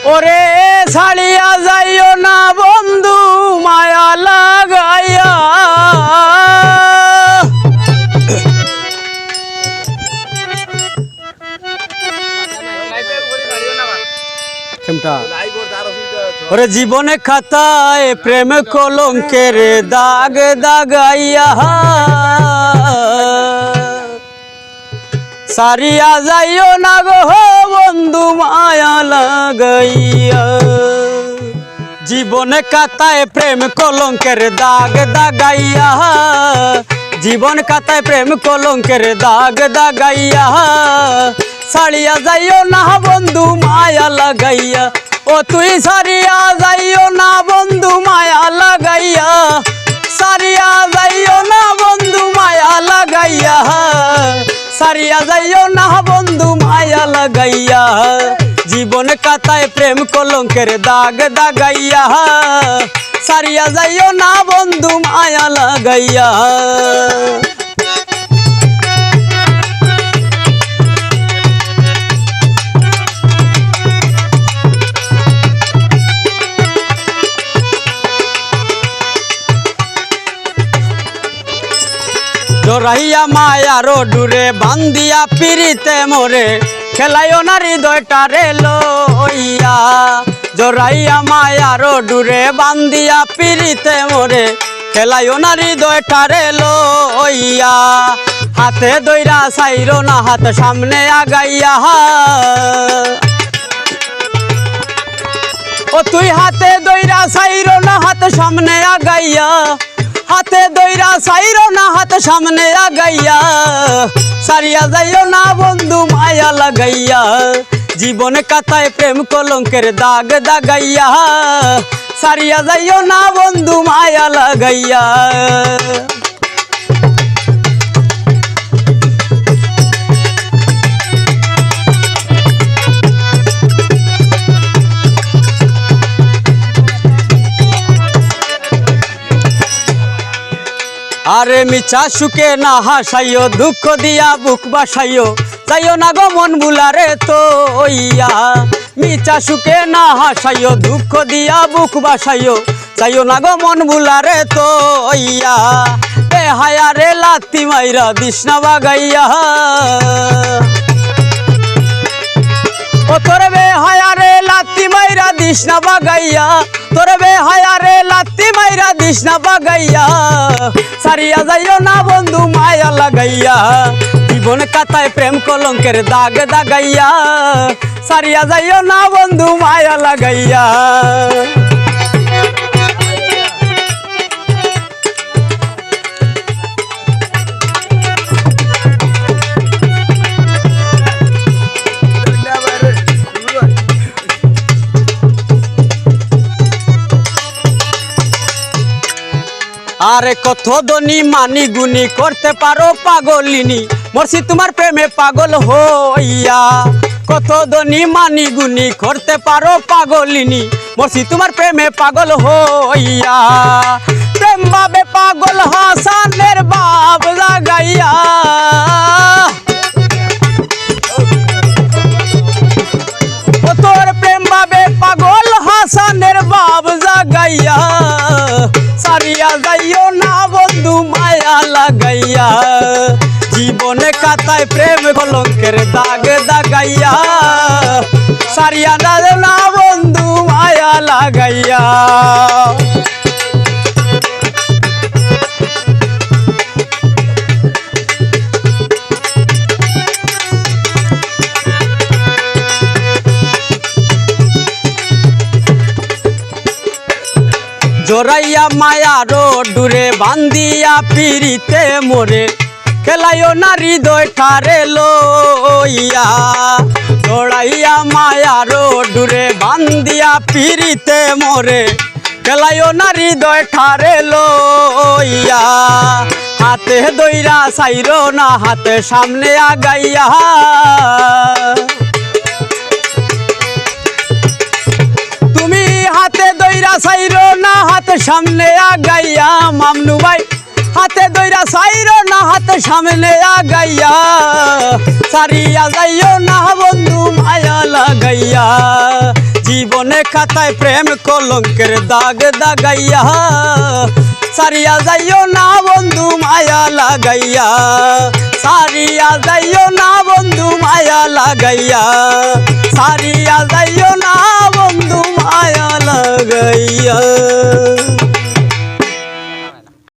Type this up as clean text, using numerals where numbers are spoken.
ওরে ছাড়িয়া যাইও না বন্ধু মায়া লাগাইয়া ওরে জীবনে খাতায় প্রেম কলঙ্কের দাগ দাগাইয়া সারিয়া যাইও না গো বন্ধু মায়া লাগাইয়া জীবনে খাতায় প্রেম কলঙ্কের দাগ দাগাইয়া জীবন খাতায় প্রেম কলঙ্কের দাগ দাগাইয়া সারিয়া যাইও না বন্ধু মায়া লাগাইয়া ও তুই সারিয়া যাইও না বন্ধু মায়া লাগাইয়া সারিয়া যাইও না বন্ধু মায়া লাগাইয়া সারিয়া যাইও না বন্ধু মায়া লাগাইয়া জীবন কাতায় প্রেম কলঙ্কের দাগ দাগাইয়া সারিয়া যাইও না বন্ধু মায়া লাগাইয়া জোরাইয়া মায়ার ডুরে বান্দিয়া পিরিতে মোরে খেলাইও না হৃদয়টারে লইয়া জোরাইয়া মায়ার ডুরে বান্দিয়া পিরিতে মোরে খেলাইও না হৃদয়টারে লইয়া হাতে দইরা সাইরো না হাত সামনে আগাইয়া ও তুই হাতে দইরা সাইরো না হাত সামনে আগাইয়া হাতে দইরা সাইরো না হাত সামনে আগাইয়া সারিয়া যাইও না বন্ধু মায়া লাগাইয়া জীবনে কাতায় প্রেম কলঙ্কের দাগ দাগাইয়া সারিয়া যাইও না বন্ধু মায়া লাগাইয়া আরে মিছা সুখে না হাসাইও দুঃখ দিয়া বুক বাসাইও যাইও না গো মন বুলারে তো ইয়া মিছা সুখে না হাসাইও দুঃখ দিয়া বুক বাসাইও যাইও না গো মন বুলারে তো ইয়া এ হায়া রে লাত্তি মাইরা দিশনা বাগাইয়া ও তোরে বে হায়া রে লাত্তি মাইরা দিশনা বাগাইয়া তোরে বে হায়া রে লাত্তি মাইরা দিশনা বাগাইয়া সারিয়া যাইও না বন্ধু মায়া লাগাইয়া জীবন কাতায় প্রেম কলঙ্কের দাগ দাগাইয়া সারিয়া যাইও না বন্ধু মায়া লাগাইয়া আরে কত ধনী মানি গুনি করতে পারো পাগলিনী মরছি তোমার প্রেমে পাগল হইয়া কত ধনী মানি গুনি করতে পারো পাগলিনী মরছি তোমার প্রেমে পাগল হইয়া প্রেম বাবে পাগল হাসানের বাপ লাগাইয়া ও তোর প্রেম বাবে পাগল হাসানের বাপ জাগাইয়া সারিয়া যাইও না বন্ধু মায়া লাগাইয়া জীবনে কাতায় প্রেম কলঙ্কের দাগ দাগাইয়া সারিয়া যাইও না বন্ধু মায়া লাগাইয়া জোরাইয়া মায়ার ডুরে বান্দিয়া পিরিতে মোরে খেলাইও না হৃদয়টারে লইয়া জোরাইয়া মায়ার ডুরে বান্দিয়া পিরিতে মোরে খেলাইও না হৃদয়টারে লইয়া হাতে দইরা সাইরো না হাতে সামনে আগাইয়া তুমি হাতে দইরা সাইরো না হাতে সামনে আগাইয়া মামনু ভাই হাতে দইরা সাইরো না হাতে সামনে আগাইয়া সারিয়া যাইও না বন্ধু মায়া লাগাইয়া জীবনে খাতায় প্রেম কলঙ্কের দাগ দাগাইয়া সারিয়া যাইও না বন্ধু মায়া লাগাইয়া সারিয়া যাইও না বন্ধু মায়া লাগাইয়া সারিয়া যাইও না বন্ধু মায়া লাগাইয়া